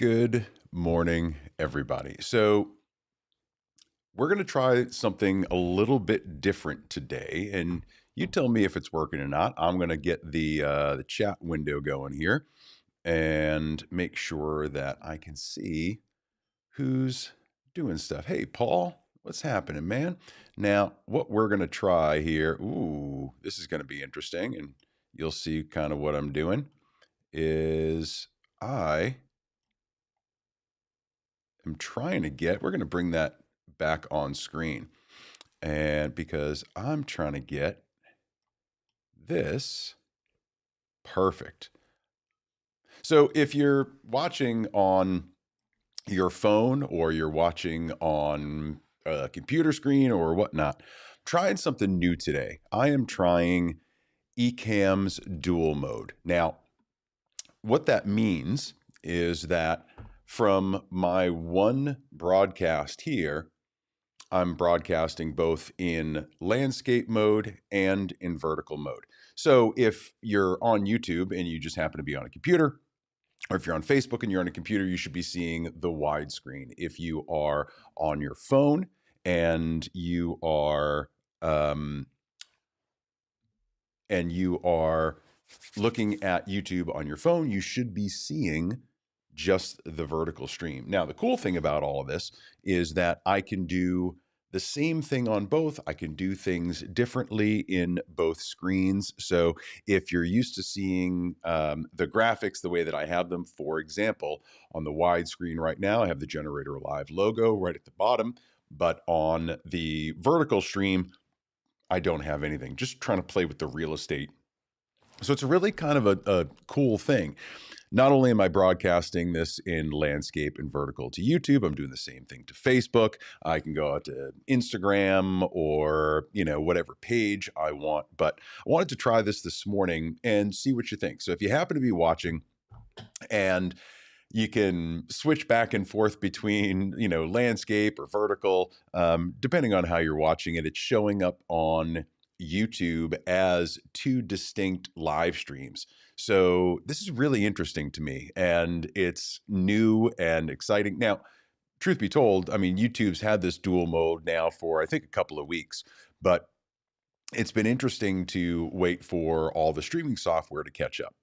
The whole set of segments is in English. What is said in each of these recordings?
Good morning, everybody. So, we're going to try something a little bit different today, and you tell me if it's working or not. I'm going to get the chat window going here and make sure that I can see who's doing stuff. Hey, Paul, what's happening, man? Now, what we're going to try here, ooh, this is going to be interesting, and you'll see kind of what I'm doing, is I am trying to we're going to bring that back on screen. And because I'm trying to get this perfect. So if you're watching on your phone or you're watching on a computer screen or whatnot, trying something new today. I am trying Ecamm's dual mode. Now, what that means is that from my one broadcast here, I'm broadcasting both in landscape mode and in vertical mode. So if you're on YouTube and you just happen to be on a computer, or if you're on Facebook and you're on a computer, you should be seeing the widescreen. If you are on your phone and um, you are looking at YouTube on your phone, you should be seeing just the vertical stream. Now, the cool thing about all of this is that I can do the same thing on both. I can do things differently in both screens. So if you're used to seeing the graphics the way that I have them, for example, on the wide screen right now, I have the Generator Live logo right at the bottom, but on the vertical stream, I don't have anything. Just trying to play with the real estate. So it's really kind of a cool thing. Not only am I broadcasting this in landscape and vertical to YouTube, I'm doing the same thing to Facebook. I can go out to Instagram or, whatever page I want. But I wanted to try this morning and see what you think. So if you happen to be watching and you can switch back and forth between, landscape or vertical, depending on how you're watching it. It's showing up on YouTube as two distinct live streams. So this is really interesting to me, and it's new and exciting. Now, truth be told, I mean, YouTube's had this dual mode now for, I think, a couple of weeks, but it's been interesting to wait for all the streaming software to catch up.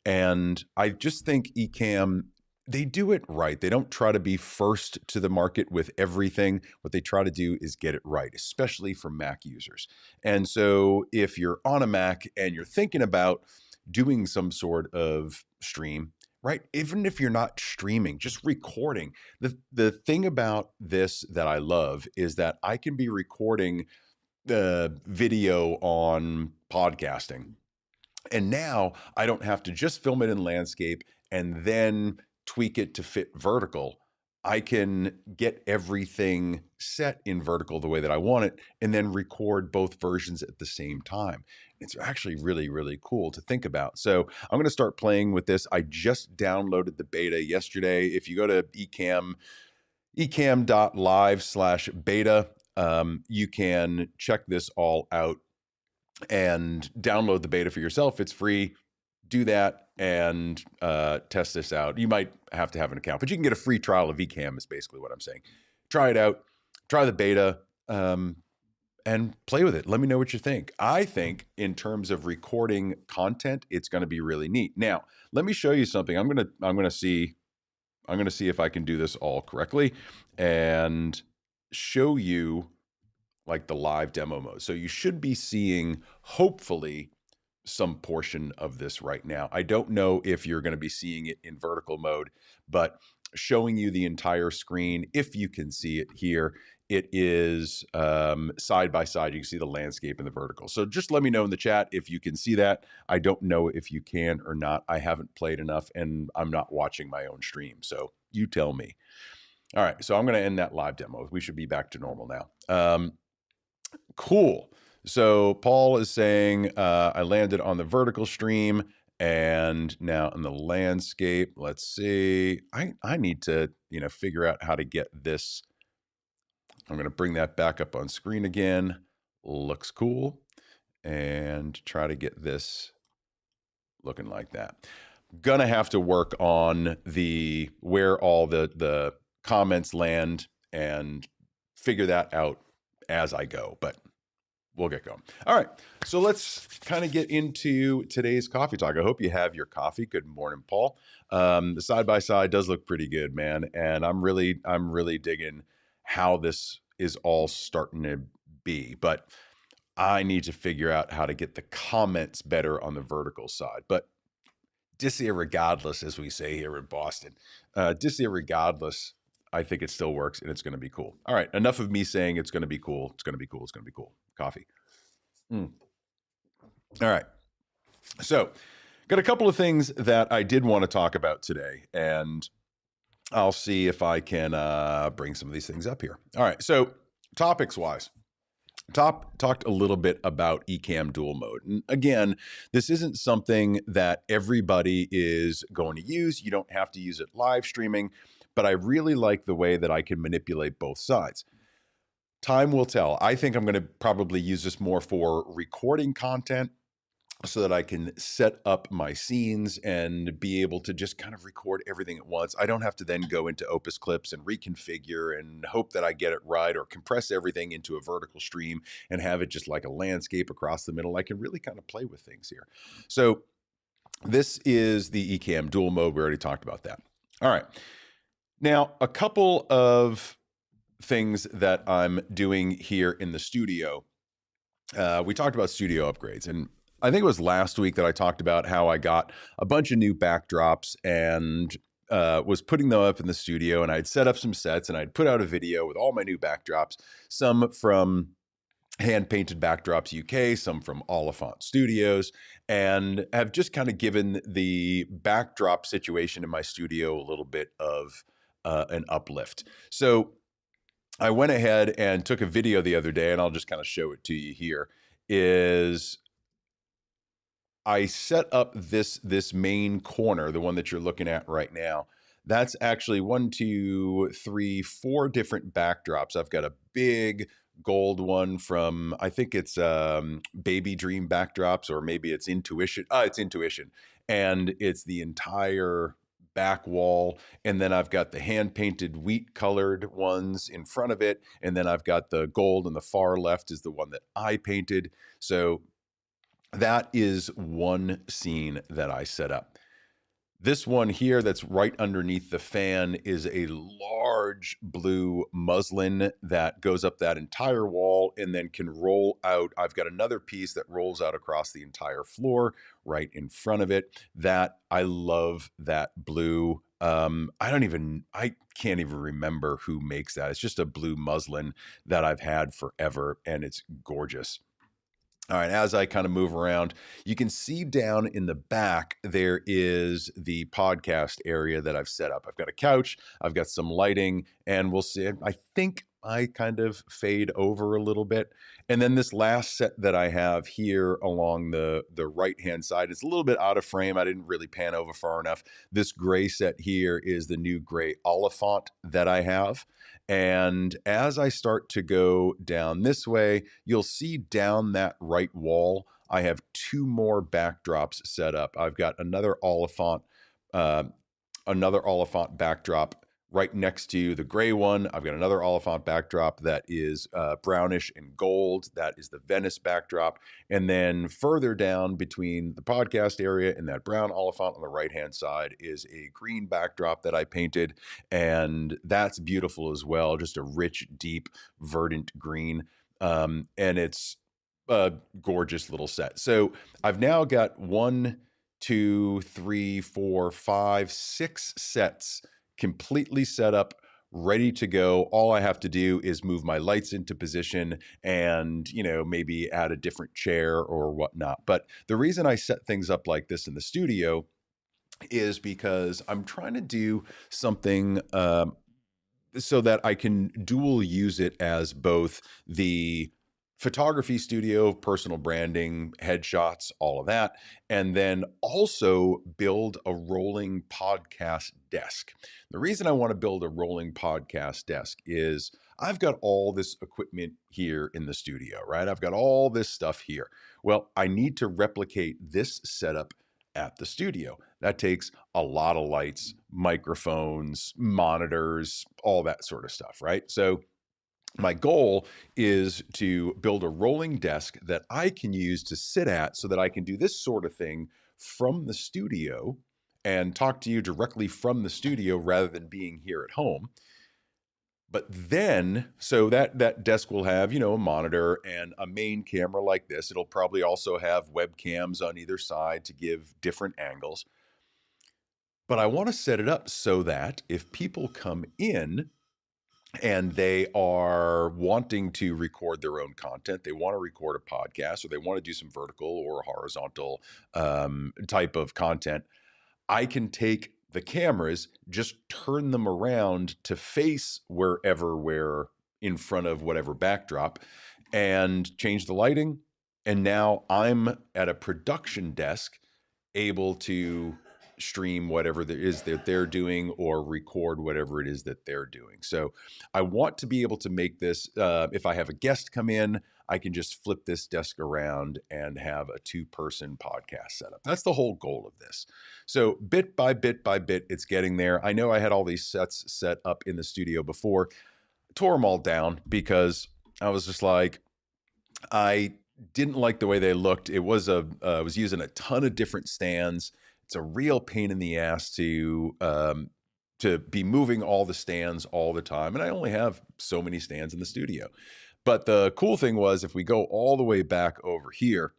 And I just think Ecamm, they do it right. They don't try to be first to the market with everything. What they try to do is get it right, especially for Mac users. And so if you're on a Mac and you're thinking about doing some sort of stream, right? Even if you're not streaming, just recording. The thing about this that I love is that I can be recording the video on podcasting. And now I don't have to just film it in landscape and then tweak it to fit vertical. I can get everything set in vertical the way that I want it and then record both versions at the same time. It's actually really, really cool to think about. So I'm going to start playing with this. I just downloaded the beta yesterday. If you go to ecamm.live/beta, you can check this all out and download the beta for yourself. It's free. Do that and test this out. You might have to have an account, but you can get a free trial of Ecamm is basically what I'm saying. Try it out. Try the beta and play with it. Let me know what you think. I think in terms of recording content, it's going to be really neat. Now, let me show you something. I'm going to see if I can do this all correctly and show you like the live demo mode. So you should be seeing, hopefully, some portion of this right now. I don't know if you're going to be seeing it in vertical mode, but showing you the entire screen, if you can see it here, it is side by side. You can see the landscape and the vertical. So just let me know in the chat if you can see that. I don't know if you can or not. I haven't played enough and I'm not watching my own stream. So you tell me. All right, so I'm going to end that live demo. We should be back to normal now. Cool. So Paul is saying I landed on the vertical stream and now in the landscape. Let's see. I need to figure out how to get this. I'm going to bring that back up on screen again. Looks cool. And try to get this looking like that. gonna have to work on the where all the comments land and figure that out as I go, but we'll get going. All right, so let's kind of get into today's coffee talk. I hope you have your coffee. Good morning, Paul. The side by side does look pretty good, man, and I'm really digging how this is all starting to be. But I need to figure out how to get the comments better on the vertical side. But disregardless, as we say here in Boston, disregardless, I think it still works and it's going to be cool. All right, enough of me saying it's going to be cool. It's going to be cool. It's going to be cool. Coffee. Mm. All right. So, got a couple of things that I did want to talk about today, and I'll see if I can bring some of these things up here. All right. So, topics wise, talked a little bit about Ecamm dual mode. And again, this isn't something that everybody is going to use. You don't have to use it live streaming, but I really like the way that I can manipulate both sides. Time will tell. I think I'm going to probably use this more for recording content so that I can set up my scenes and be able to just kind of record everything at once. I don't have to then go into Opus Clips and reconfigure and hope that I get it right, or compress everything into a vertical stream and have it just like a landscape across the middle. I can really kind of play with things here. So this is the Ecamm dual mode. We already talked about that. All right. Now, a couple of things that I'm doing here in the studio. We talked about studio upgrades, and I think it was last week that I talked about how I got a bunch of new backdrops and was putting them up in the studio, and I'd set up some sets and I'd put out a video with all my new backdrops, some from Hand Painted Backdrops UK, some from Oliphant Studios, and have just kind of given the backdrop situation in my studio a little bit of an uplift. So I went ahead and took a video the other day, and I'll just kind of show it to you here, is I set up this main corner, the one that you're looking at right now. That's actually 1, 2, 3, 4 different backdrops. I've got a big gold one from, I think it's Baby Dream Backdrops, or maybe it's Intuition. It's Intuition. And it's the entire back wall. And then I've got the hand painted wheat colored ones in front of it. And then I've got the gold on the far left is the one that I painted. So that is one scene that I set up. This one here that's right underneath the fan is a large blue muslin that goes up that entire wall and then can roll out. I've got another piece that rolls out across the entire floor right in front of it. That I love that blue. I can't even remember who makes that. It's just a blue muslin that I've had forever, and it's gorgeous. All right, as I kind of move around, you can see down in the back, there is the podcast area that I've set up. I've got a couch, I've got some lighting, and we'll see. I think I kind of fade over a little bit. And then this last set that I have here along the right-hand side, it's a little bit out of frame. I didn't really pan over far enough. This gray set here is the new gray Oliphant that I have. And as I start to go down this way, you'll see down that right wall, I have 2 more backdrops set up. I've got another Oliphant backdrop right next to the gray one. I've got another Oliphant backdrop that is brownish and gold. That is the Venice backdrop. And then further down between the podcast area and that brown Oliphant on the right-hand side is a green backdrop that I painted. And that's beautiful as well. Just a rich, deep, verdant green. And it's a gorgeous little set. So I've now got 1, 2, 3, 4, 5, 6 sets completely set up, ready to go. All I have to do is move my lights into position and, maybe add a different chair or whatnot. But the reason I set things up like this in the studio is because I'm trying to do something so that I can dual use it as both the photography studio, personal branding, headshots, all of that, and then also build a rolling podcast desk. The reason I want to build a rolling podcast desk is I've got all this equipment here in the studio, right? I've got all this stuff here. Well, I need to replicate this setup at the studio. That takes a lot of lights, microphones, monitors, all that sort of stuff, right? So my goal is to build a rolling desk that I can use to sit at so that I can do this sort of thing from the studio and talk to you directly from the studio rather than being here at home. But then, so that desk will have, a monitor and a main camera like this. It'll probably also have webcams on either side to give different angles. But I want to set it up so that if people come in and they are wanting to record their own content, they want to record a podcast, or they want to do some vertical or horizontal type of content, I can take the cameras, just turn them around to face wherever we're in front of whatever backdrop, and change the lighting. And now I'm at a production desk able to stream whatever there is that they're doing or record whatever it is that they're doing. So I want to be able to make this, if I have a guest come in, I can just flip this desk around and have a 2-person podcast setup. That's the whole goal of this. So bit by bit by bit, it's getting there. I know I had all these sets set up in the studio before, tore them all down because I was just like, I didn't like the way they looked. It was I was using a ton of different stands. It's a real pain in the ass to be moving all the stands all the time. And I only have so many stands in the studio. But the cool thing was, if we go all the way back over here,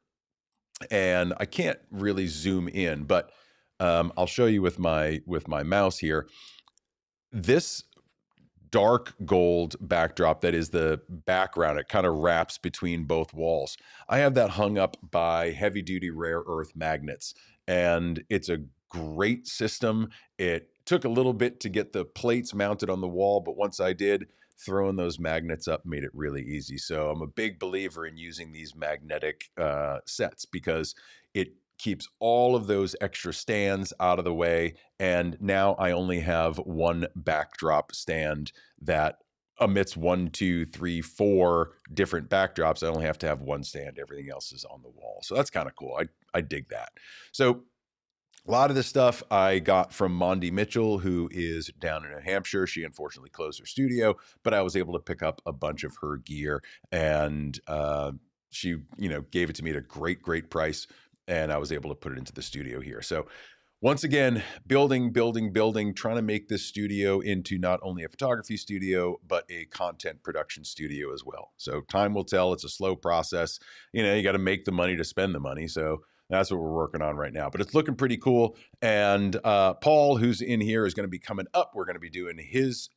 and I can't really zoom in, but I'll show you with my mouse here. This dark gold backdrop that is the background, it kind of wraps between both walls. I have that hung up by heavy duty rare earth magnets, and it's a great system. It took a little bit to get the plates mounted on the wall, but once I did, throwing those magnets up made it really easy. So I'm a big believer in using these magnetic sets because it keeps all of those extra stands out of the way. And now I only have one backdrop stand that emits 1, 2, 3, 4 different backdrops. I only have to have one stand. Everything else is on the wall. So that's kind of cool. I dig that. So a lot of this stuff I got from Mondi Mitchell, who is down in New Hampshire. She unfortunately closed her studio, but I was able to pick up a bunch of her gear, and she, gave it to me at a great, great price, and I was able to put it into the studio here. So once again, building, trying to make this studio into not only a photography studio, but a content production studio as well. So time will tell. It's a slow process. You got to make the money to spend the money. So that's what we're working on right now. But it's looking pretty cool. And Paul, who's in here, is going to be coming up. We're going to be doing his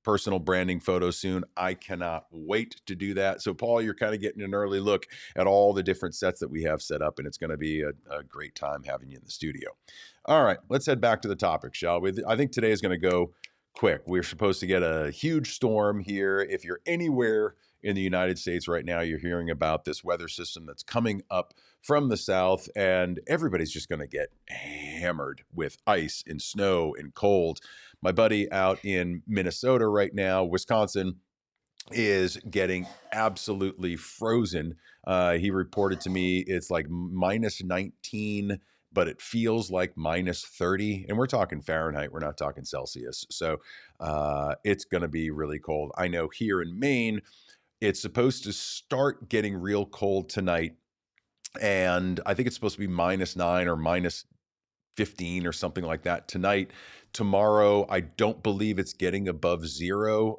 personal branding photo soon. I cannot wait to do that. So Paul, you're kind of getting an early look at all the different sets that we have set up, and it's going to be a great time having you in the studio. All right, let's head back to the topic, shall we? I think today is going to go quick. We're supposed to get a huge storm here. If you're anywhere in the United States right now, you're hearing about this weather system that's coming up from the south, and everybody's just going to get hammered with ice and snow and cold. My buddy out in Minnesota right now, Wisconsin, is getting absolutely frozen. He reported to me it's like minus 19, but it feels like minus 30. And we're talking Fahrenheit, we're not talking Celsius. So it's going to be really cold. I know here in Maine, it's supposed to start getting real cold tonight. And I think it's supposed to be minus 9 or minus 15 or something like that tonight. Tomorrow, I don't believe it's getting above 0.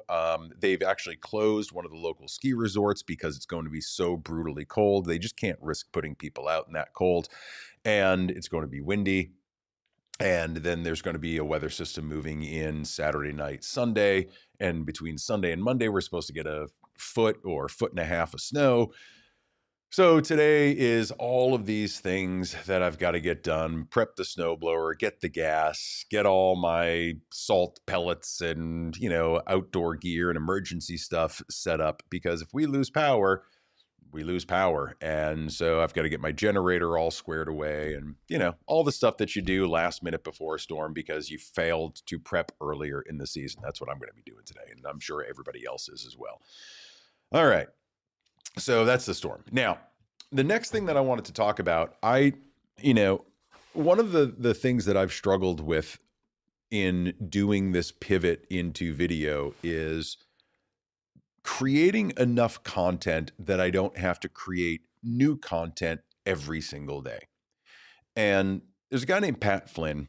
They've actually closed one of the local ski resorts because it's going to be so brutally cold. They just can't risk putting people out in that cold. And it's going to be windy. And then there's going to be a weather system moving in Saturday night, Sunday. And between Sunday and Monday, we're supposed to get a foot or foot and a half of snow. So today is all of these things that I've got to get done: prep the snowblower, get the gas, get all my salt pellets and, outdoor gear and emergency stuff set up, because if we lose power, we lose power. And so I've got to get my generator all squared away and, all the stuff that you do last minute before a storm because you failed to prep earlier in the season. That's what I'm going to be doing today. And I'm sure everybody else is as well. All right. So that's the storm. Now, the next thing that I wanted to talk about, One of the things that I've struggled with in doing this pivot into video is creating enough content that I don't have to create new content every single day. And there's a guy named Pat Flynn,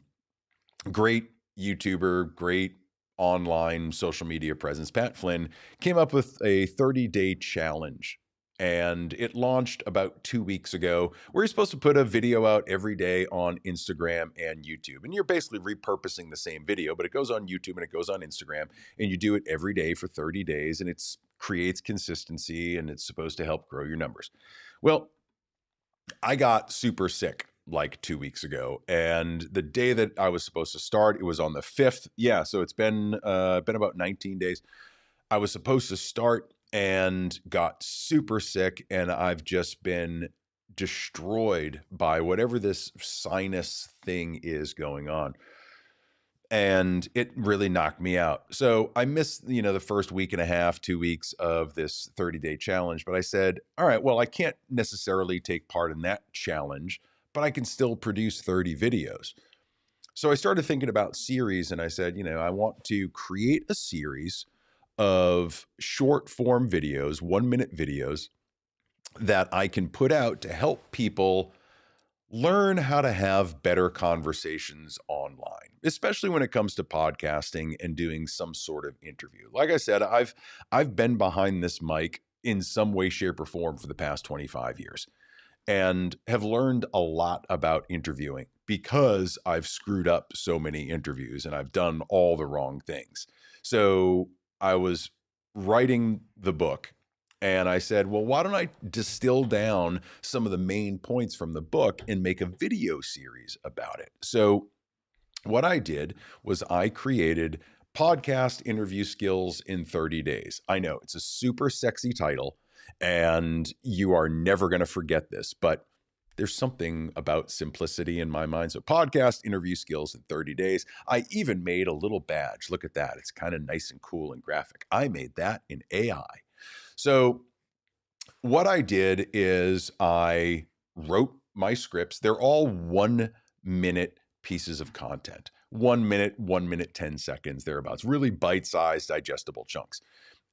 great YouTuber, great online social media presence. Pat Flynn came up with a 30-day challenge, and it launched about 2 weeks ago, where you're supposed to put a video out every day on Instagram and YouTube. And you're basically repurposing the same video, but it goes on YouTube and it goes on Instagram, and you do it every day for 30 days, and it creates consistency, and it's supposed to help grow your numbers. Well, I got super sick like 2 weeks ago, and the day that I was supposed to start, it was on the 5th. Yeah, so it's been about 19 days. I was supposed to start and got super sick, and I've just been destroyed by whatever this sinus thing is going on. And it really knocked me out. So I missed, the first week and a half, 2 weeks of this 30-day challenge. But I said, all right, well, I can't necessarily take part in that challenge, but I can still produce 30 videos. So I started thinking about series, and I said, I want to create a series of short form videos, 1 minute videos that I can put out to help people learn how to have better conversations online, especially when it comes to podcasting and doing some sort of interview. Like I said, I've been behind this mic in some way, shape, or form for the past 25 years, and have learned a lot about interviewing because I've screwed up so many interviews and I've done all the wrong things. So I was writing the book, and I said, well, why don't I distill down some of the main points from the book and make a video series about it? So what I did was I created podcast interview skills in 30 days. I know it's a super sexy title, and you are never going to forget this, but there's something about simplicity in my mind. So podcast interview skills in 30 days. I even made a little badge. Look at that. It's kind of nice and cool and graphic. I made that in AI. So what I did is I wrote my scripts. They're all 1 minute pieces of content. 1 minute, 1 minute, 10 seconds, thereabouts. Really bite sized, digestible chunks.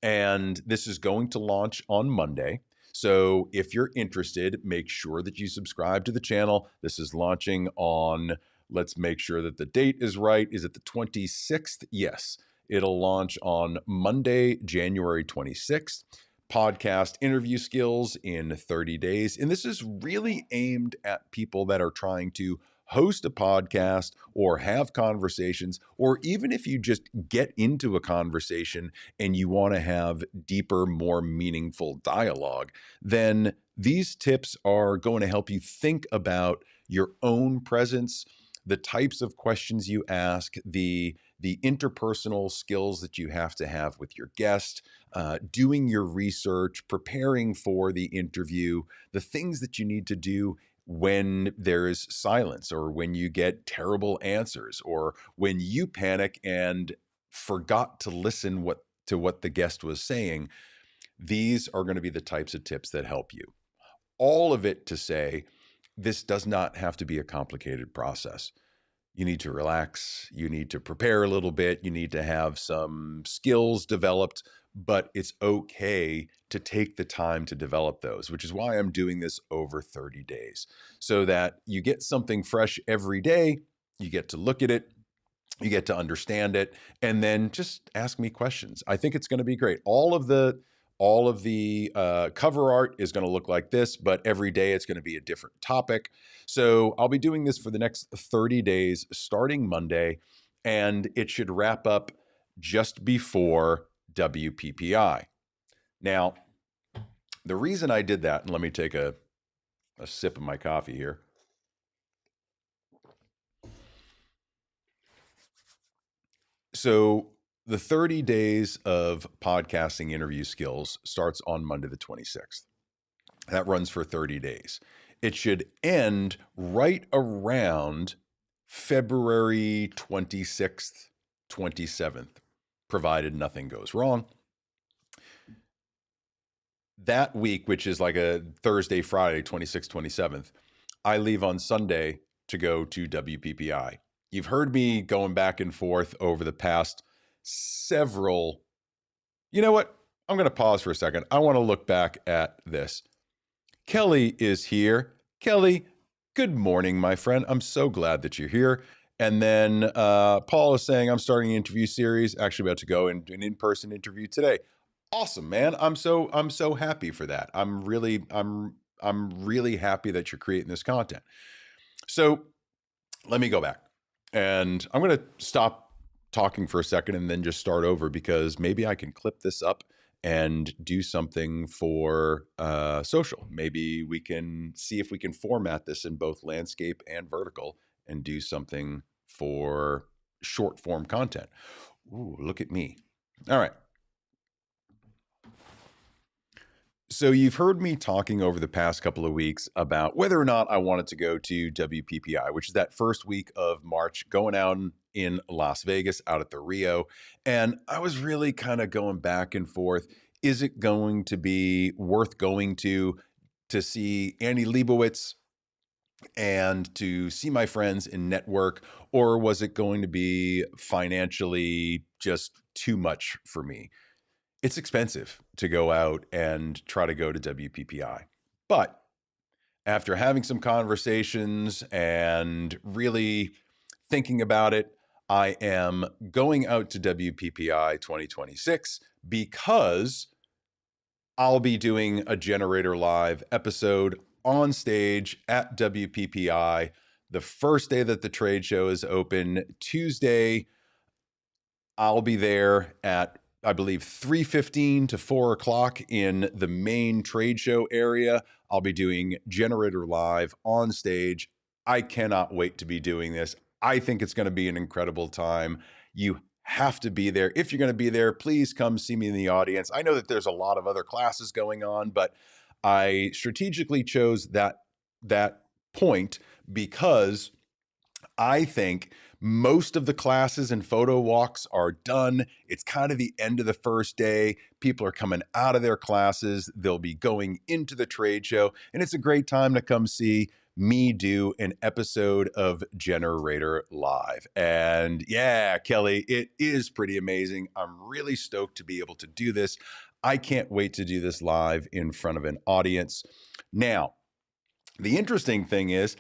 And this is going to launch on Monday. So if you're interested, make sure that you subscribe to the channel. This is launching on, let's make sure that the date is right. Is it the 26th? Yes. It'll launch on Monday, January 26th. Podcast interview skills in 30 days. And this is really aimed at people that are trying to host a podcast or have conversations, or even if you just get into a conversation and you want to have deeper, more meaningful dialogue, then these tips are going to help you think about your own presence, the types of questions you ask, the interpersonal skills that you have to have with your guest, doing your research, preparing for the interview, the things that you need to do when there is silence, or when you get terrible answers, or when you panic and forgot to listen to what the guest was saying. These are going to be the types of tips that help you. All of it to say, this does not have to be a complicated process. You need to relax. You need to prepare a little bit. You need to have some skills developed, but it's okay to take the time to develop those, which is why I'm doing this over 30 days, so that you get something fresh every day. You get to look at it, you get to understand it, and then just ask me questions. I think it's going to be great. All of the cover art is going to look like this, but every day it's going to be a different topic. So I'll be doing this for the next 30 days, starting Monday, and it should wrap up just before WPPI. Now, the reason I did that, and let me take a sip of my coffee here. So the 30 days of podcasting interview skills starts on Monday the 26th. That runs for 30 days. It should end right around February 26th, 27th, provided nothing goes wrong. That week, which is like a Thursday, Friday, 26th, 27th, I leave on Sunday to go to WPPI. You've heard me going back and forth over the past several. You know what? I'm going to pause for a second. I want to look back at this. Kelly is here. Kelly, good morning, my friend. I'm so glad that you're here. And then Paul is saying I'm starting an interview series. Actually, about to go into an in-person interview today. Awesome, man. I'm so happy for that. I'm really happy that you're creating this content. So let me go back, and I'm going to stop talking for a second and then just start over, because maybe I can clip this up and do something for social. Maybe we can see if we can format this in both landscape and vertical and do something for short form content. Ooh, look at me. All right. So you've heard me talking over the past couple of weeks about whether or not I wanted to go to WPPI, which is that first week of March, going out in Las Vegas, out at the Rio. And I was really kind of going back and forth. Is it going to be worth going to see Annie Leibovitz and to see my friends and network, or was it going to be financially just too much for me? It's expensive to go out and try to go to WPPI. But after having some conversations and really thinking about it, I am going out to WPPI 2026 because I'll be doing a Generator Live episode on stage at WPPI the first day that the trade show is open, Tuesday. I'll be there at, I believe, 3:15 to 4 o'clock in the main trade show area. I'll be doing Generator Live on stage. I cannot wait to be doing this. I think it's going to be an incredible time. You have to be there. If you're going to be there, please come see me in the audience. I know that there's a lot of other classes going on, but I strategically chose that point because I think most of the classes and photo walks are done. It's kind of the end of the first day. People are coming out of their classes. They'll be going into the trade show, and it's a great time to come see me do an episode of Generator Live. And yeah, Kelly, it is pretty amazing. I'm really stoked to be able to do this. I can't wait to do this live in front of an audience. Now, the interesting thing is,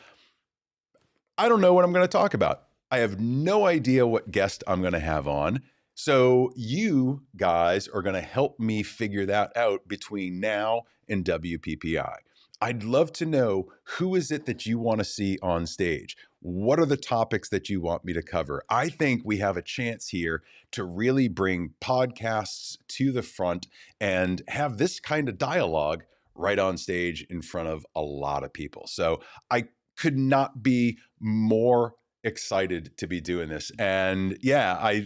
I don't know what I'm going to talk about. I have no idea what guest I'm going to have on. So you guys are going to help me figure that out between now and WPPI. I'd love to know, who is it that you want to see on stage? What are the topics that you want me to cover? I think we have a chance here to really bring podcasts to the front and have this kind of dialogue right on stage in front of a lot of people. So I could not be more excited to be doing this. And yeah,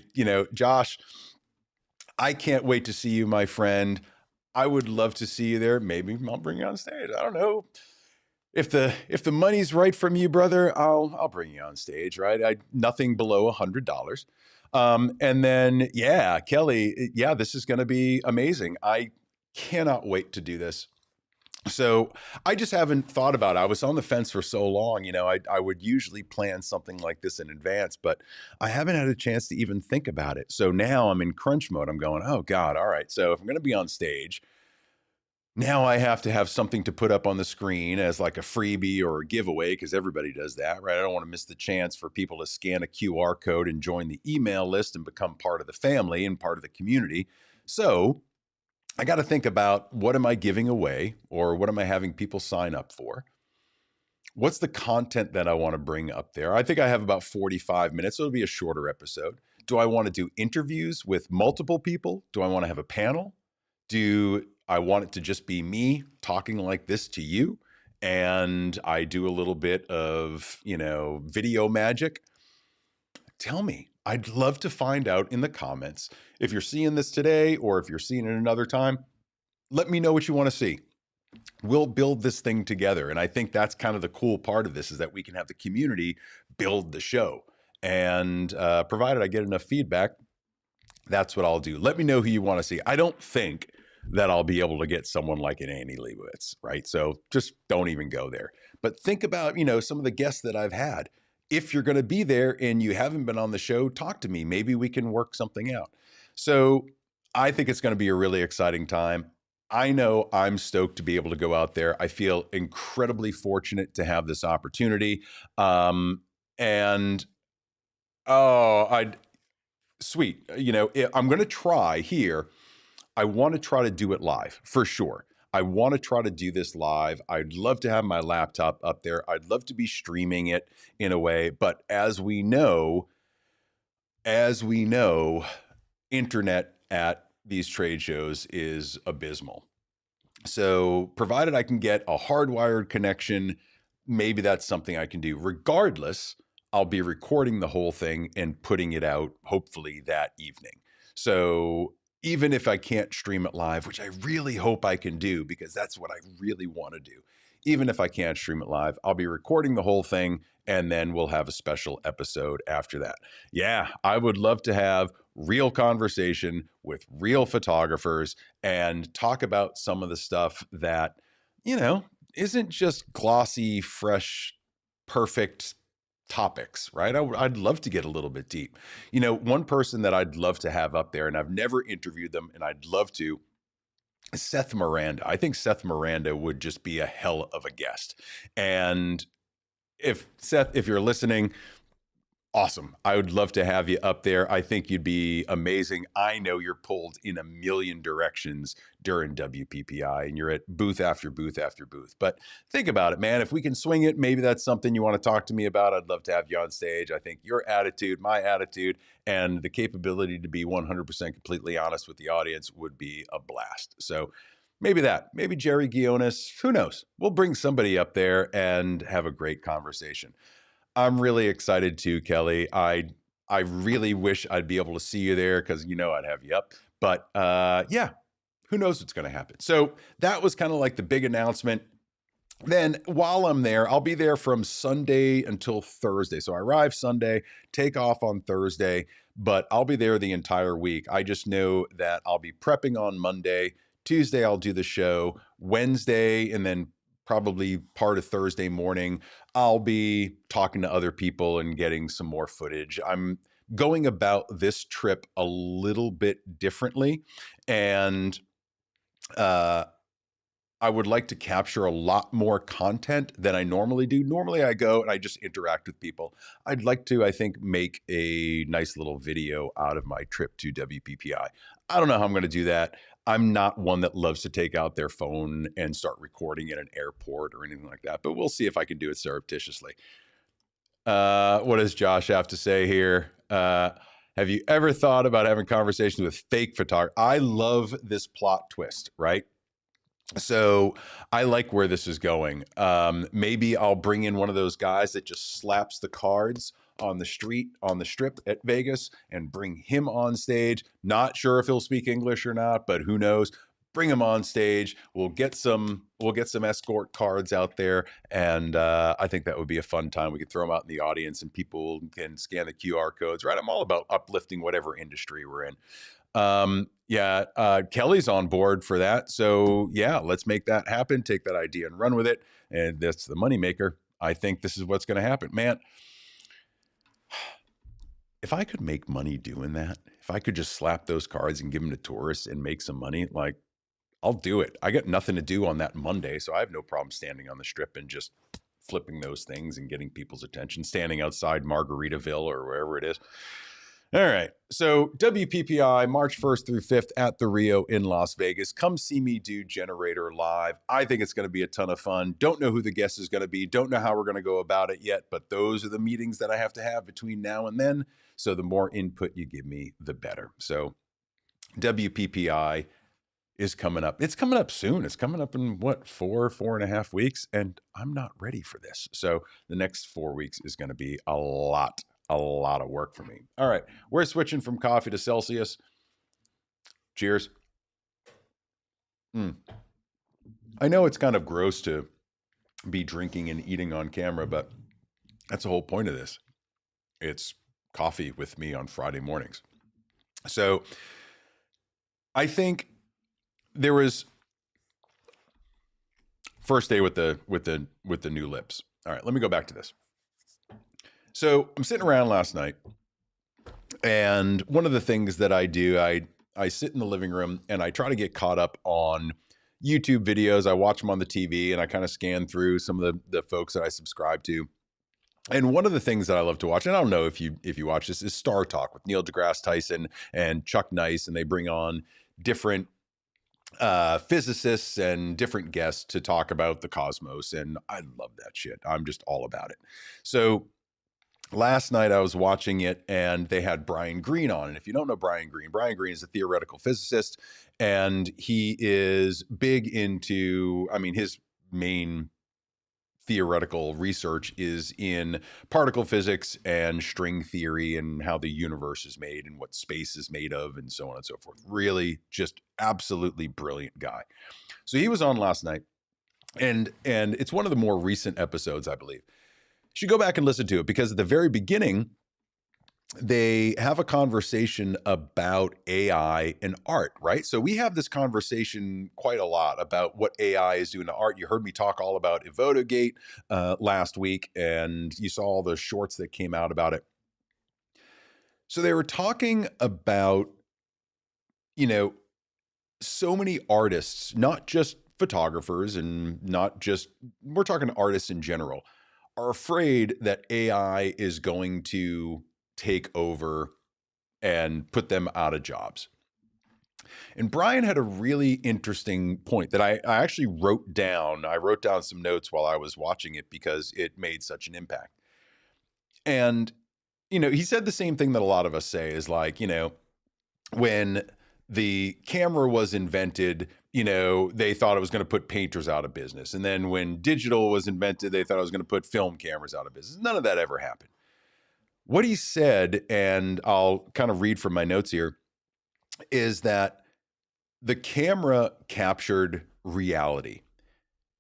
Josh, I can't wait to see you, my friend. I would love to see you there. Maybe I'll bring you on stage. I don't know. If the money's right from you, brother, I'll bring you on stage, right? Nothing below $100. And then, yeah, Kelly, yeah, this is going to be amazing. I cannot wait to do this. So I just haven't thought about it. I was on the fence for so long. I would usually plan something like this in advance, but I haven't had a chance to even think about it. So now I'm in crunch mode. I'm going, oh God, all right. So if I'm going to be on stage, now I have to have something to put up on the screen as like a freebie or a giveaway, because everybody does that, right? I don't want to miss the chance for people to scan a QR code and join the email list and become part of the family and part of the community. So I got to think about, what am I giving away, or what am I having people sign up for? What's the content that I want to bring up there? I think I have about 45 minutes, so it'll be a shorter episode. Do I want to do interviews with multiple people? Do I want to have a panel? Do I want it to just be me talking like this to you? And I do a little bit of, video magic? Tell me. I'd love to find out in the comments. If you're seeing this today, or if you're seeing it another time, let me know what you want to see. We'll build this thing together. And I think that's kind of the cool part of this, is that we can have the community build the show. And provided I get enough feedback, that's what I'll do. Let me know who you want to see. I don't think that I'll be able to get someone like an Annie Leibovitz, right? So just don't even go there. But think about, some of the guests that I've had. If you're going to be there and you haven't been on the show, talk to me. Maybe we can work something out. So I think it's going to be a really exciting time. I know I'm stoked to be able to go out there. I feel incredibly fortunate to have this opportunity. And oh, sweet. I'm going to try here. I want to try to do it live for sure. I want to try to do this live. I'd love to have my laptop up there. I'd love to be streaming it in a way. But as we know, internet at these trade shows is abysmal. So, provided I can get a hardwired connection, maybe that's something I can do. Regardless, I'll be recording the whole thing and putting it out hopefully that evening. So, even if I can't stream it live, which I really hope I can do because that's what I really want to do, even if I can't stream it live, I'll be recording the whole thing and then we'll have a special episode after that. Yeah, I would love to have real conversation with real photographers and talk about some of the stuff that, you know, isn't just glossy, fresh, perfect topics, right? I'd love to get a little bit deep. One person that I'd love to have up there, and I've never interviewed them, and I'd love to, is Seth Miranda. I think Seth Miranda would just be a hell of a guest. And if Seth, if you're listening, awesome. I would love to have you up there. I think you'd be amazing. I know you're pulled in a million directions during WPPI and you're at booth after booth after booth. But think about it, man. If we can swing it, maybe that's something you want to talk to me about. I'd love to have you on stage. I think your attitude, my attitude, and the capability to be 100% completely honest with the audience would be a blast. So maybe Jerry Guionis, who knows? We'll bring somebody up there and have a great conversation. I'm really excited too, Kelly. I really wish I'd be able to see you there because I'd have you up. But yeah, who knows what's going to happen. So that was kind of like the big announcement. Then while I'm there, I'll be there from Sunday until Thursday. So I arrive Sunday, take off on Thursday, but I'll be there the entire week. I just know that I'll be prepping on Monday. Tuesday, I'll do the show. Wednesday, and then probably part of Thursday morning, I'll be talking to other people and getting some more footage. I'm going about this trip a little bit differently. And I would like to capture a lot more content than I normally do. Normally I go and I just interact with people. I'd like to, I think, make a nice little video out of my trip to WPPI. I don't know how I'm going to do that. I'm not one that loves to take out their phone and start recording at an airport or anything like that, but we'll see if I can do it surreptitiously. What does Josh have to say here? Have you ever thought about having conversations with fake photographers? I love this plot twist, right? So I like where this is going. Maybe I'll bring in one of those guys that just slaps the cards on the street, on the strip at Vegas and bring him on stage. Not sure if he'll speak English or not, but who knows? Bring him on stage. We'll get some escort cards out there. And I think that would be a fun time. We could throw them out in the audience and people can scan the QR codes, right? I'm all about uplifting whatever industry we're in. Kelly's on board for that. So yeah, let's make that happen. Take that idea and run with it. And that's the moneymaker. I think this is what's going to happen, man. If I could make money doing that, if I could just slap those cards and give them to tourists and make some money, like I'll do it. I got nothing to do on that Monday. So I have no problem standing on the strip and just flipping those things and getting people's attention, standing outside Margaritaville or wherever it is. All right. So WPPI, March 1st through 5th at the Rio in Las Vegas. Come see me do Generator live. I think it's going to be a ton of fun. Don't know who the guest is going to be. Don't know how we're going to go about it yet, but those are the meetings that I have to have between now and then. So the more input you give me, the better. So WPPI is coming up. It's coming up soon. It's coming up in what, 4.5 weeks. And I'm not ready for this. So the next 4 weeks is going to be a lot of work for me. All right. We're switching from coffee to Celsius. Cheers. I know it's kind of gross to be drinking and eating on camera, but that's the whole point of this. It's coffee with me on Friday mornings. So I think there was first day with the new lips. All right, let me go back to this. So I'm sitting around last night, and one of the things that I do, I sit in the living room and I try to get caught up on YouTube videos. I watch them on the TV, and I kind of scan through some of the folks that I subscribe to. And one of the things that I love to watch, and I don't know if you watch this, is Star Talk with Neil deGrasse Tyson and Chuck Nice, and they bring on different physicists and different guests to talk about the cosmos, and I love that shit. I'm just all about it. So last night I was watching it, and they had Brian Greene on. And if you don't know Brian Greene is a theoretical physicist, and he is big into, I mean, his main theoretical research is in particle physics and string theory and how the universe is made and what space is made of and so on and so forth. Really just absolutely brilliant guy. So he was on last night, and it's one of the more recent episodes, I believe. You should go back and listen to it, because at the very beginning they have a conversation about AI and art, right? So we have this conversation quite a lot about what AI is doing to art. You heard me talk all about Evotogate last week, and you saw all the shorts that came out about it. So they were talking about, you know, so many artists, not just photographers and not just, we're talking artists in general, are afraid that AI is going to take over and put them out of jobs. And Brian had a really interesting point that I actually wrote down. I wrote down some notes while I was watching it because it made such an impact. And, you know, he said the same thing that a lot of us say is like, you know, when the camera was invented, you know, they thought it was going to put painters out of business. And then when digital was invented, they thought it was going to put film cameras out of business. None of that ever happened. What he said, and I'll kind of read from my notes here, is that the camera captured reality.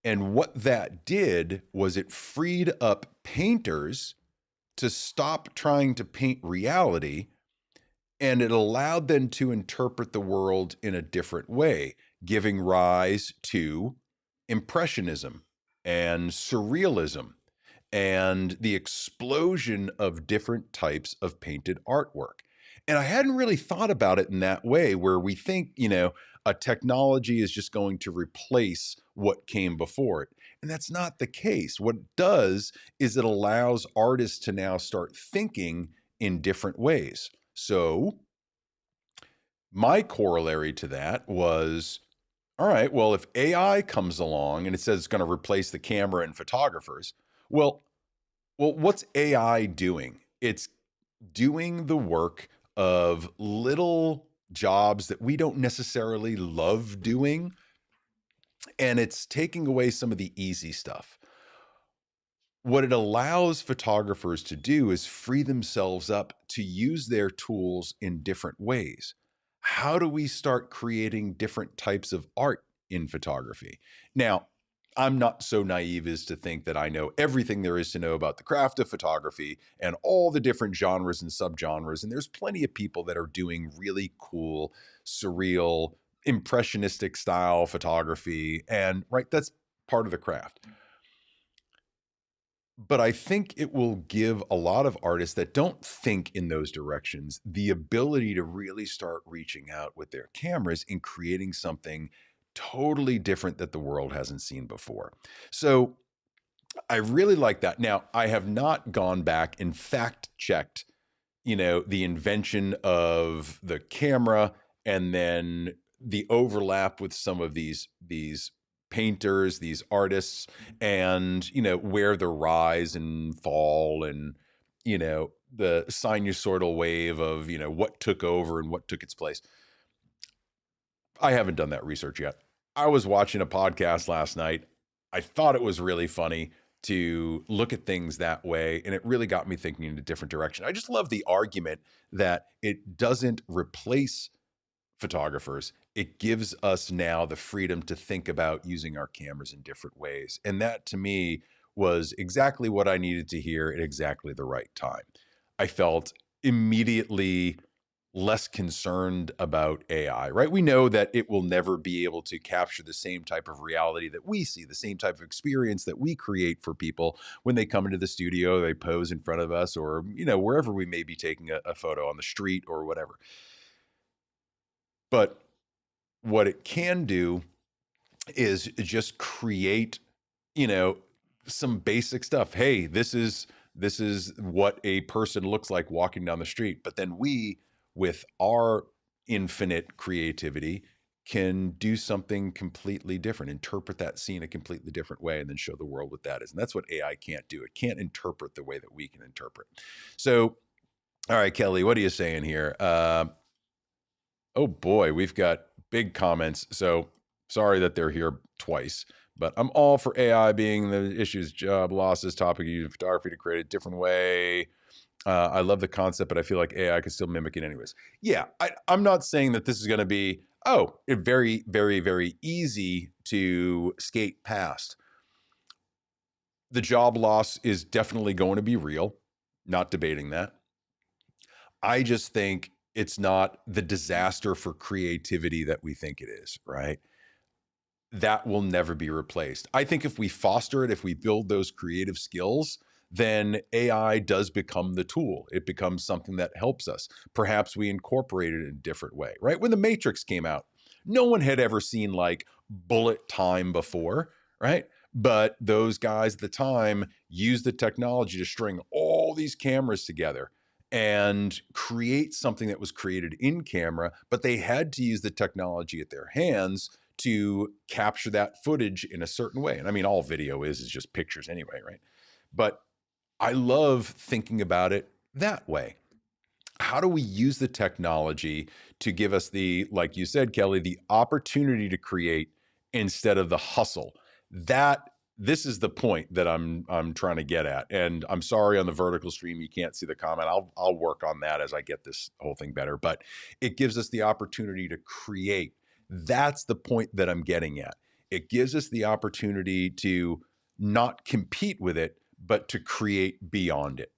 And what that did was it freed up painters to stop trying to paint reality, and it allowed them to interpret the world in a different way, giving rise to Impressionism and Surrealism and the explosion of different types of painted artwork. And I hadn't really thought about it in that way, where we think, you know, a technology is just going to replace what came before it. And that's not the case. What it does is it allows artists to now start thinking in different ways. So my corollary to that was, all right, well, if AI comes along and it says it's going to replace the camera and photographers, well, what's AI doing? It's doing the work of little jobs that we don't necessarily love doing, and it's taking away some of the easy stuff. What it allows photographers to do is free themselves up to use their tools in different ways. How do we start creating different types of art in photography? Now, I'm not so naive as to think that I know everything there is to know about the craft of photography and all the different genres and subgenres. And there's plenty of people that are doing really cool, surreal, impressionistic style photography. And right, that's part of the craft. But I think it will give a lot of artists that don't think in those directions the ability to really start reaching out with their cameras and creating something totally different that the world hasn't seen before. So I really like that. Now, I have not gone back and fact checked, you know, the invention of the camera and then the overlap with some of these painters, these artists, and, you know, where the rise and fall and, you know, the sinusoidal wave of, you know, what took over and what took its place. I haven't done that research yet. I was watching a podcast last night. I thought it was really funny to look at things that way, and it really got me thinking in a different direction. I just love the argument that it doesn't replace photographers. It gives us now the freedom to think about using our cameras in different ways. And that to me was exactly what I needed to hear at exactly the right time. I felt immediately less concerned about AI, right? We know that it will never be able to capture the same type of reality that we see, the same type of experience that we create for people when they come into the studio, they pose in front of us, or, you know, wherever we may be taking a photo on the street or whatever. But what it can do is just create, you know, some basic stuff. Hey, this is what a person looks like walking down the street. But then we, with our infinite creativity, can do something completely different, interpret that scene a completely different way, and then show the world what that is. And that's what AI can't do. It can't interpret the way that we can interpret. So, all right, Kelly, what are you saying here? Oh boy, we've got big comments. So sorry that they're here twice, but I'm all for AI being the issues, job losses, topic using photography to create a different way. I love the concept, but I feel like AI can still mimic it anyways. Yeah, I'm not saying that this is going to be, very, very, very easy to skate past. The job loss is definitely going to be real, not debating that. I just think it's not the disaster for creativity that we think it is, right? That will never be replaced. I think if we foster it, if we build those creative skills, then AI does become the tool. It becomes something that helps us. Perhaps we incorporate it in a different way, right? When the Matrix came out, no one had ever seen like bullet time before, right? But those guys at the time used the technology to string all these cameras together and create something that was created in camera, but they had to use the technology at their hands to capture that footage in a certain way. And I mean, all video is just pictures anyway, right? But I love thinking about it that way. How do we use the technology to give us the, like you said, Kelly, the opportunity to create instead of the hustle? That this is the point that I'm trying to get at. And I'm sorry on the vertical stream you can't see the comment. I'll work on that as I get this whole thing better. But it gives us the opportunity to create. That's the point that I'm getting at. It gives us the opportunity to not compete with it, but to create beyond it.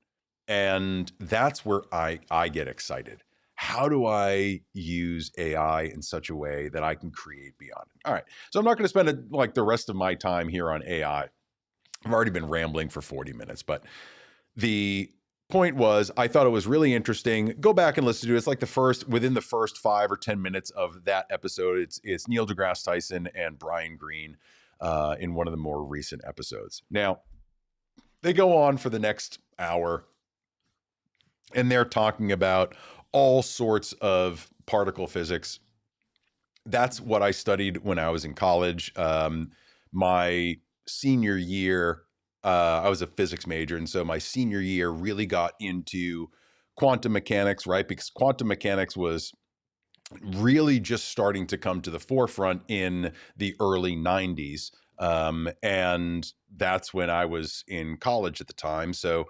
And that's where I get excited. How do I use AI in such a way that I can create beyond it? All right. So I'm not going to spend like the rest of my time here on AI. I've already been rambling for 40 minutes, but the point was I thought it was really interesting. Go back and listen to it. It's like within the first 5 or 10 minutes of that episode, it's Neil deGrasse Tyson and Brian Greene in one of the more recent episodes. Now, they go on for the next hour and they're talking about all sorts of particle physics. That's what I studied when I was in college. My senior year, I was a physics major, and so my senior year really got into quantum mechanics, right? Because quantum mechanics was really just starting to come to the forefront in the early 90s. And that's when I was in college at the time. So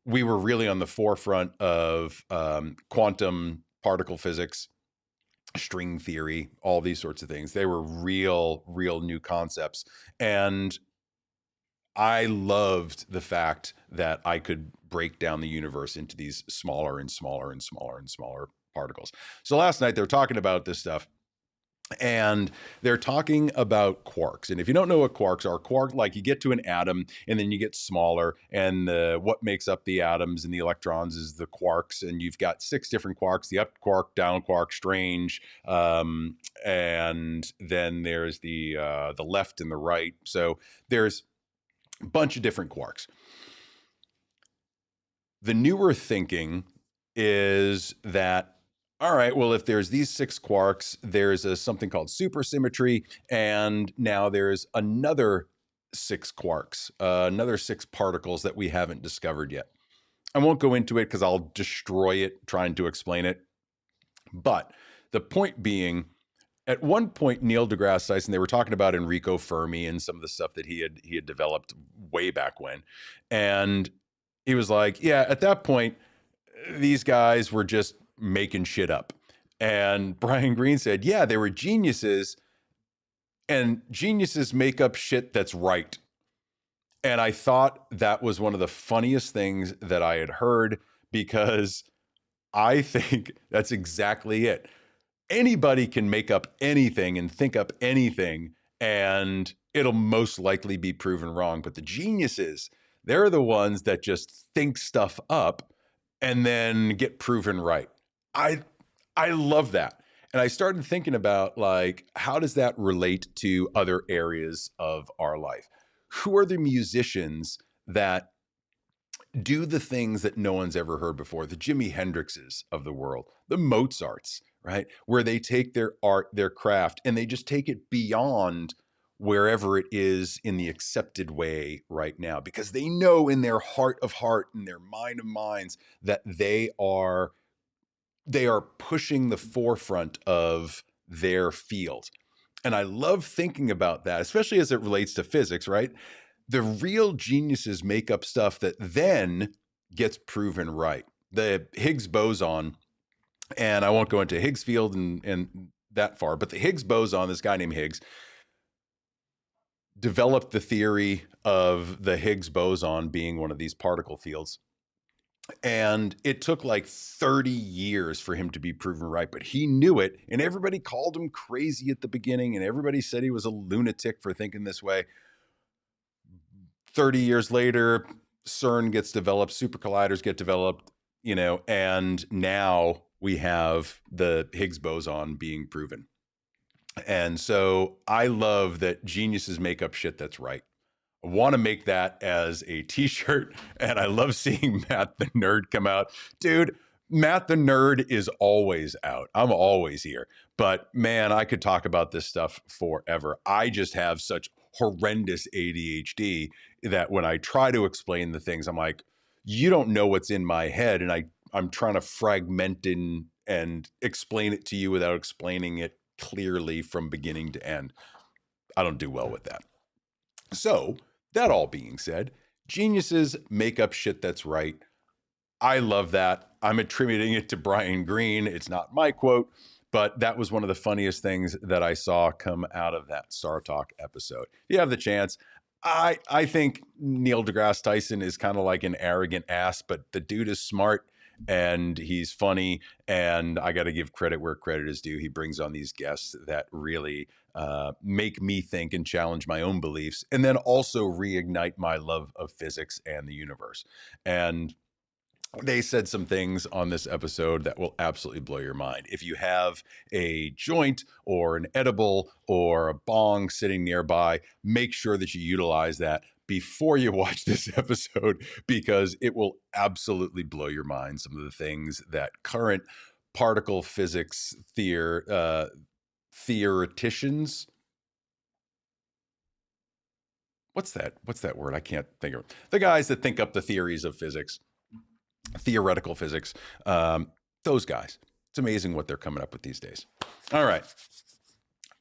we were really on the forefront of quantum particle physics, string theory, all these sorts of things. They were real new concepts. And I loved the fact that I could break down the universe into these smaller and smaller and smaller and smaller particles. So last night they were talking about this stuff and they're talking about quarks. And if you don't know what quarks are, like you get to an atom and then you get smaller, and what makes up the atoms and the electrons is the quarks. And you've got 6 different quarks: the up quark, down quark, strange, and then there's the left and the right. So there's a bunch of different quarks. The newer thinking is that, all right, well, if there's these 6 quarks, there's something called supersymmetry, and now there's another 6 quarks, another 6 particles that we haven't discovered yet. I won't go into it because I'll destroy it trying to explain it. But the point being, at one point, Neil deGrasse Tyson, they were talking about Enrico Fermi and some of the stuff that he had developed way back when, and he was like, yeah, at that point, these guys were just making shit up. And Brian Greene said, yeah, they were geniuses, and geniuses make up shit that's right. And I thought that was one of the funniest things that I had heard, because I think that's exactly it. Anybody can make up anything and think up anything, and it'll most likely be proven wrong. But the geniuses, they're the ones that just think stuff up and then get proven right. I I love that. And I started thinking about, like, how does that relate to other areas of our life? Who are the musicians that do the things that no one's ever heard before? The Jimi Hendrixes of the world, the Mozarts, right? Where they take their art, their craft, and they just take it beyond wherever it is in the accepted way right now, because they know in their heart of heart and their mind of minds that they are pushing the forefront of their field. And I love thinking about that, especially as it relates to physics, right? The real geniuses make up stuff that then gets proven right. The Higgs boson, and I won't go into Higgs field and that far, but the Higgs boson, this guy named Higgs, developed the theory of the Higgs boson being one of these particle fields. And it took like 30 years for him to be proven right, but he knew it. And everybody called him crazy at the beginning, and everybody said he was a lunatic for thinking this way. 30 years later, CERN gets developed, super colliders get developed, and now we have the Higgs boson being proven. And so I love that geniuses make up shit that's right. I want to make that as a t-shirt, and I love seeing Matt the Nerd come out. Dude, Matt the Nerd is always out. I'm always here. But man, I could talk about this stuff forever. I just have such horrendous ADHD that when I try to explain the things, I'm like, you don't know what's in my head, and I'm trying to fragment and explain it to you without explaining it clearly from beginning to end. I don't do well with that. So, that all being said, geniuses make up shit that's right. I love that. I'm attributing it to Brian Greene. It's not my quote, but that was one of the funniest things that I saw come out of that Star Talk episode. If you have the chance, I think Neil deGrasse Tyson is kind of like an arrogant ass, but the dude is smart and he's funny, and I got to give credit where credit is due. He brings on these guests that really make me think and challenge my own beliefs, and then also reignite my love of physics and the universe. And they said some things on this episode that will absolutely blow your mind. If you have a joint or an edible or a bong sitting nearby, make sure that you utilize that before you watch this episode, because it will absolutely blow your mind. Some of the things that current particle physics theoreticians, what's that word? I can't think of it. The guys that think up the theories of physics, theoretical physics, those guys. It's amazing what they're coming up with these days. All right.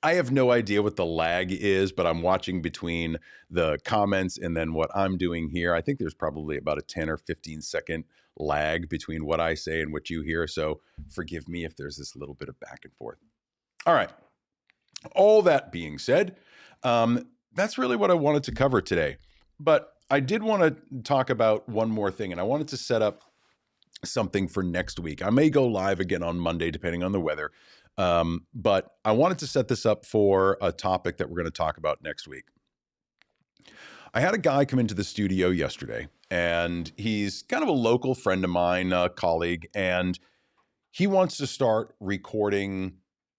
I have no idea what the lag is, but I'm watching between the comments and then what I'm doing here. I think there's probably about a 10 or 15-second lag between what I say and what you hear. So forgive me if there's this little bit of back and forth. All right. All that being said, that's really what I wanted to cover today. But I did want to talk about one more thing, and I wanted to set up something for next week. I may go live again on Monday, depending on the weather. But I wanted to set this up for a topic that we're going to talk about next week. I had a guy come into the studio yesterday, and he's kind of a local friend of mine, a colleague, and he wants to start recording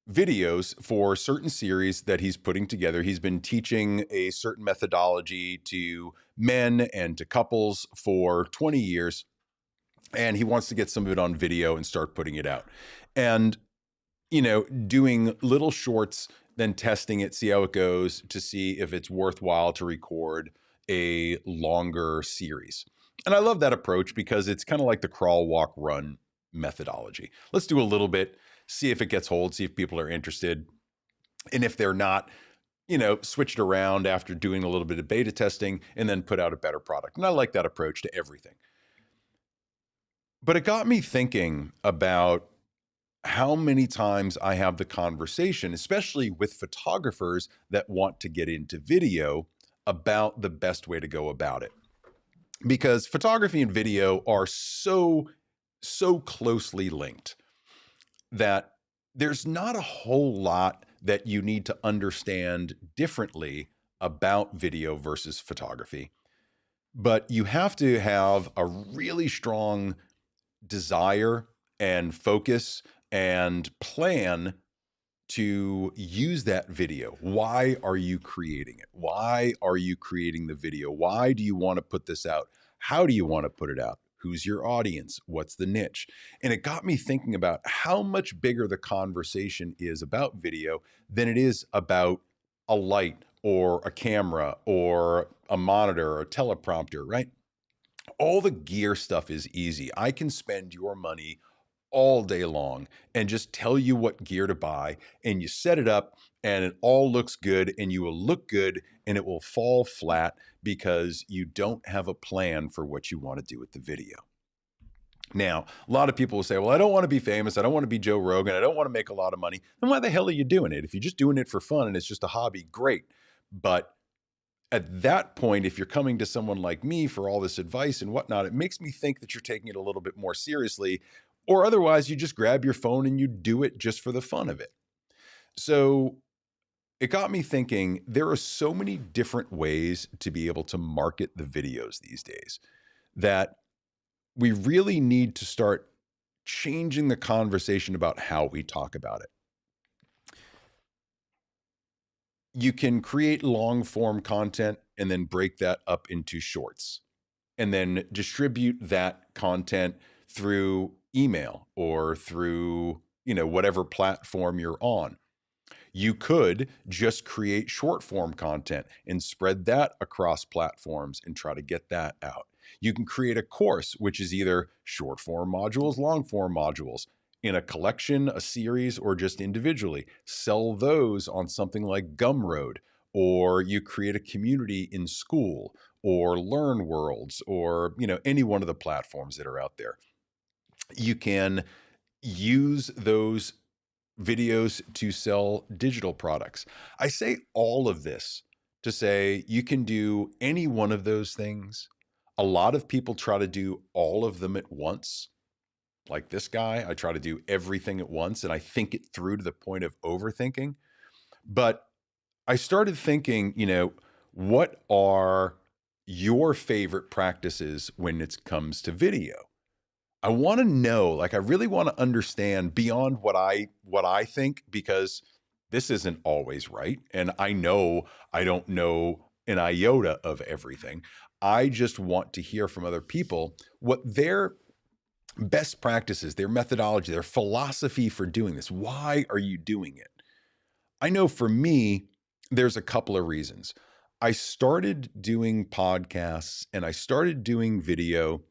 videos for certain series that he's putting together. He's been teaching a certain methodology to men and to couples for 20 years. And he wants to get some of it on video and start putting it out. And, doing little shorts, then testing it, see how it goes, to see if it's worthwhile to record a longer series. And I love that approach because it's kind of like the crawl, walk, run methodology. Let's do a little bit, see if it gets hold, see if people are interested. And if they're not, switch it around after doing a little bit of beta testing and then put out a better product. And I like that approach to everything. But it got me thinking about how many times I have the conversation, especially with photographers that want to get into video, about the best way to go about it. Because photography and video are so so closely linked that there's not a whole lot that you need to understand differently about video versus photography. But you have to have a really strong desire and focus and plan to use that video. Why are you creating it? Why are you creating the video? Why do you want to put this out? How do you want to put it out? Who's your audience? What's the niche? And it got me thinking about how much bigger the conversation is about video than it is about a light or a camera or a monitor or a teleprompter, right? All the gear stuff is easy. I can spend your money all day long and just tell you what gear to buy, and you set it up and it all looks good, and you will look good, and it will fall flat because you don't have a plan for what you want to do with the video. Now, a lot of people will say, well, I don't want to be famous. I don't want to be Joe Rogan. I don't want to make a lot of money. Then why the hell are you doing it? If you're just doing it for fun and it's just a hobby, great. But at that point, if you're coming to someone like me for all this advice and whatnot, it makes me think that you're taking it a little bit more seriously, or otherwise you just grab your phone and you do it just for the fun of it. So it got me thinking, there are so many different ways to be able to market the videos these days that we really need to start changing the conversation about how we talk about it. You can create long form content and then break that up into shorts and then distribute that content through email or through, whatever platform you're on. You could just create short form content and spread that across platforms and try to get that out. You can create a course, which is either short form modules, long form modules in a collection, a series, or just individually. Sell those on something like Gumroad, or you create a community in school or Learn Worlds or, any one of the platforms that are out there. You can use those videos to sell digital products. I say all of this to say you can do any one of those things. A lot of people try to do all of them at once. Like this guy, I try to do everything at once and I think it through to the point of overthinking. But I started thinking, what are your favorite practices when it comes to video? I want to know, like I really want to understand beyond what I think, because this isn't always right. And I know I don't know an iota of everything. I just want to hear from other people what their best practices, their methodology, their philosophy for doing this. Why are you doing it? I know for me, there's a couple of reasons. I started doing podcasts and I started doing video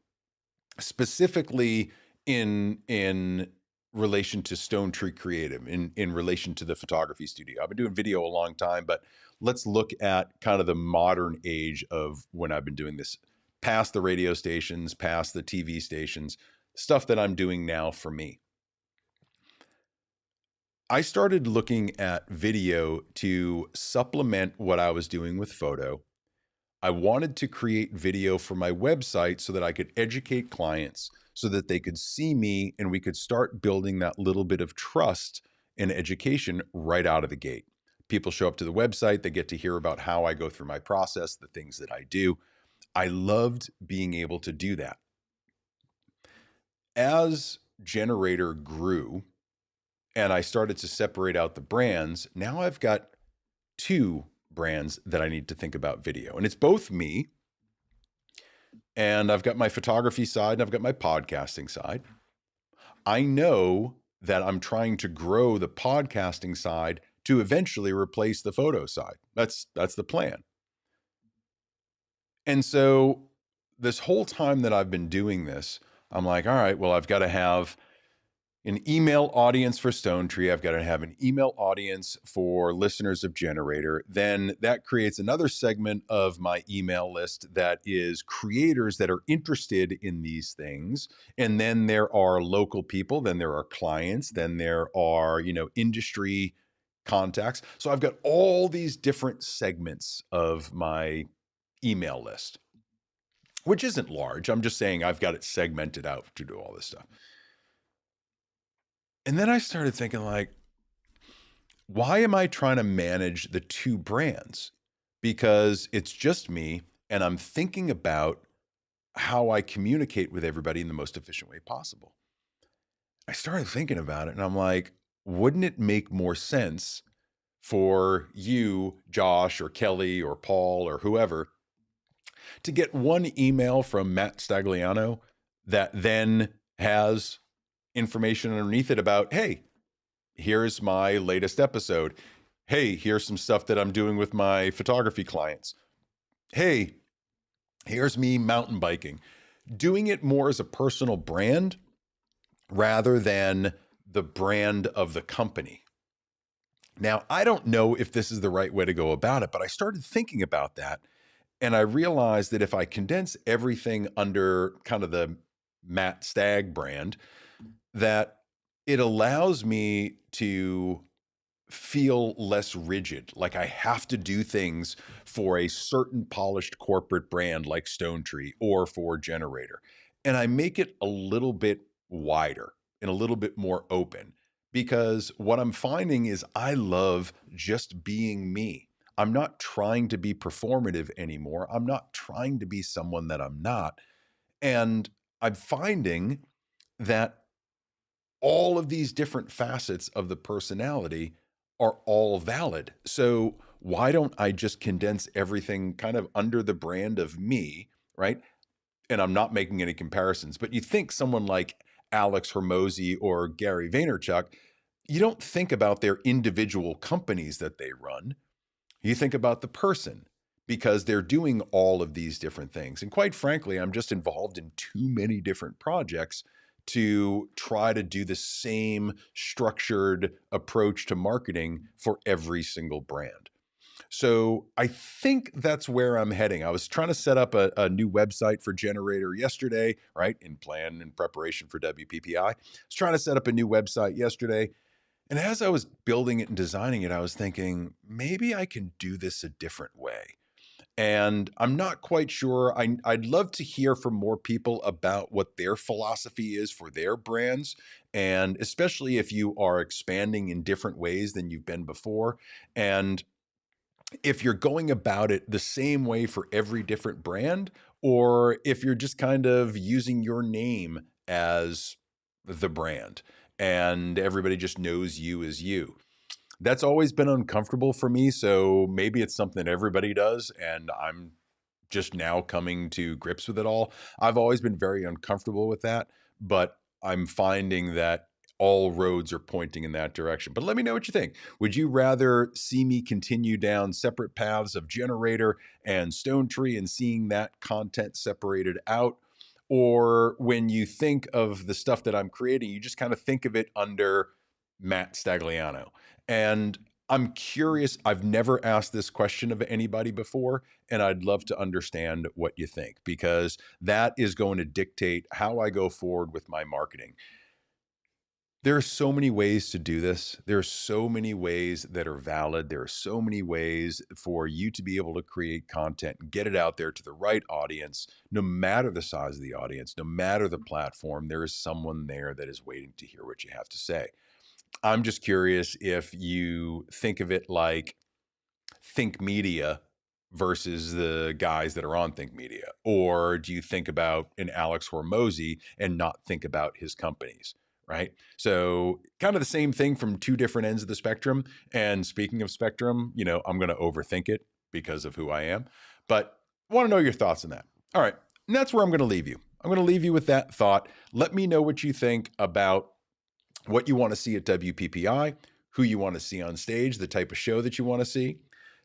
specifically in relation to Stone Tree Creative, in relation to the photography studio. I've been doing video a long time, but let's look at kind of the modern age of when I've been doing this, past the radio stations, past the TV stations, stuff that I'm doing now for me. I started looking at video to supplement what I was doing with photo. I wanted to create video for my website so that I could educate clients so that they could see me and we could start building that little bit of trust and education right out of the gate. People show up to the website, they get to hear about how I go through my process, the things that I do. I loved being able to do that. As Generator grew and I started to separate out the brands, now I've got two brands that I need to think about video. And it's both me, and I've got my photography side and I've got my podcasting side. I know that I'm trying to grow the podcasting side to eventually replace the photo side. That's the plan. And so this whole time that I've been doing this, I'm like, all right, well, I've got to have an email audience for Stone Tree. I've got to have an email audience for listeners of Generator. Then that creates another segment of my email list that is creators that are interested in these things. And then there are local people, then there are clients, then there are, industry contacts. So I've got all these different segments of my email list. which isn't large. I'm just saying I've got it segmented out to do all this stuff. And then I started thinking, like, why am I trying to manage the two brands? Because it's just me, and I'm thinking about how I communicate with everybody in the most efficient way possible. I started thinking about it, and I'm like, wouldn't it make more sense for you, Josh, or Kelly, or Paul, or whoever, to get one email from Matt Stagliano that then has information underneath it about, hey, here's my latest episode. Hey, here's some stuff that I'm doing with my photography clients. Hey, here's me mountain biking. Doing it more as a personal brand rather than the brand of the company. Now, I don't know if this is the right way to go about it, but I started thinking about that. And I realized that if I condense everything under kind of the Matt Stagg brand, that it allows me to feel less rigid. Like I have to do things for a certain polished corporate brand like Stone Tree or for Generator. And I make it a little bit wider and a little bit more open because what I'm finding is I love just being me. I'm not trying to be performative anymore. I'm not trying to be someone that I'm not. And I'm finding that all of these different facets of the personality are all valid. So why don't I just condense everything kind of under the brand of me, right? And I'm not making any comparisons, but you think someone like Alex Hermosi or Gary Vaynerchuk, you don't think about their individual companies that they run. You think about the person because they're doing all of these different things. And quite frankly, I'm just involved in too many different projects to try to do the same structured approach to marketing for every single brand. So I think that's where I'm heading. I was trying to set up a new website for Generator yesterday, right? In preparation for WPPI. I was trying to set up a new website yesterday. And as I was building it and designing it, I was thinking, maybe I can do this a different way. And I'm not quite sure. I'd love to hear from more people about what their philosophy is for their brands. And especially if you are expanding in different ways than you've been before. And if you're going about it the same way for every different brand, or if you're just kind of using your name as the brand and everybody just knows you as you. That's always been uncomfortable for me. So maybe it's something everybody does, and I'm just now coming to grips with it all. I've always been very uncomfortable with that, but I'm finding that all roads are pointing in that direction. But let me know what you think. Would you rather see me continue down separate paths of Generator and Stone Tree and seeing that content separated out? Or when you think of the stuff that I'm creating, you just kind of think of it under Matt Stagliano. And I'm curious, I've never asked this question of anybody before, and I'd love to understand what you think because that is going to dictate how I go forward with my marketing. There are so many ways to do this. There are so many ways that are valid. There are so many ways for you to be able to create content and get it out there to the right audience, no matter the size of the audience, no matter the platform, there is someone there that is waiting to hear what you have to say. I'm just curious if you think of it like Think Media versus the guys that are on Think Media? Or do you think about an Alex Hormozy and not think about his companies? Right. So, kind of the same thing from two different ends of the spectrum. And speaking of spectrum, I'm going to overthink it because of who I am. But I want to know your thoughts on that. All right. And that's where I'm going to leave you. I'm going to leave you with that thought. Let me know what you think about what you want to see at WPPI, who you want to see on stage, the type of show that you want to see.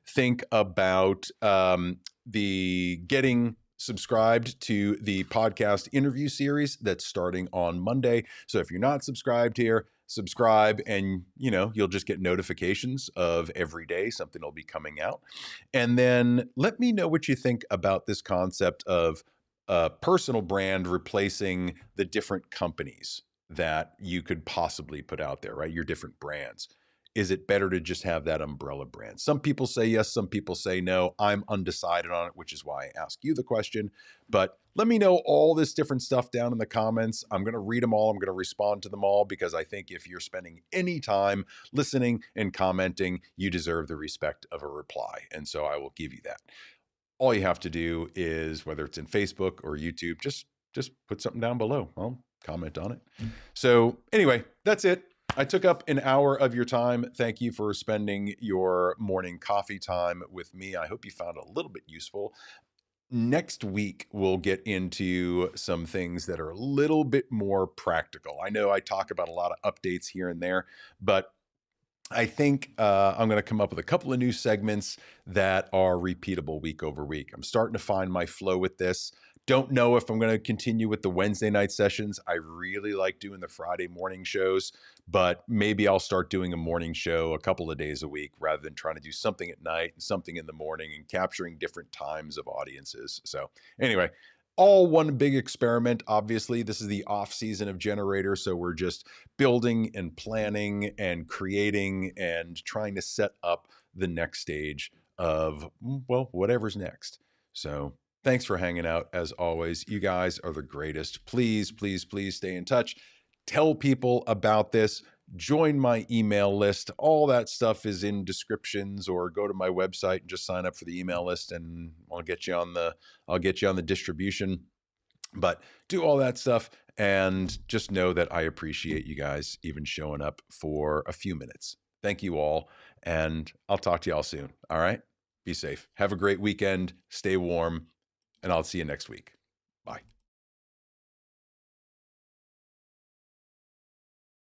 Think about the getting subscribed to the podcast interview series that's starting on Monday. So if you're not subscribed here, subscribe and you'll just get notifications of every day something will be coming out. And then let me know what you think about this concept of a personal brand replacing the different companies that you could possibly put out there, right? Your different brands. is it better to just have that umbrella brand? Some people say yes, some people say no. I'm undecided on it, which is why I ask you the question. But let me know all this different stuff down in the comments. I'm going to read them all. I'm going to respond to them all because I think if you're spending any time listening and commenting, you deserve the respect of a reply. And so I will give you that. All you have to do is, whether it's in Facebook or YouTube, just put something down below. I'll comment on it. So anyway, that's it. I took up an hour of your time. Thank you for spending your morning coffee time with me. I hope you found it a little bit useful. Next week, we'll get into some things that are a little bit more practical. I know I talk about a lot of updates here and there, but I think I'm going to come up with a couple of new segments that are repeatable week over week. I'm starting to find my flow with this. Don't know if I'm going to continue with the Wednesday night sessions. I really like doing the Friday morning shows, but maybe I'll start doing a morning show a couple of days a week rather than trying to do something at night and something in the morning and capturing different times of audiences. So anyway, all one big experiment. Obviously, this is the off season of Generator, so we're just building and planning and creating and trying to set up the next stage of, well, whatever's next. So thanks for hanging out. As always, you guys are the greatest. Please, please, please stay in touch. Tell people about this. Join my email list. All that stuff is in descriptions, or go to my website and just sign up for the email list, and I'll get you on the distribution. But do all that stuff, and just know that I appreciate you guys even showing up for a few minutes. Thank you all, and I'll talk to y'all soon. All right? Be safe. Have a great weekend. Stay warm, and I'll see you next week. Bye.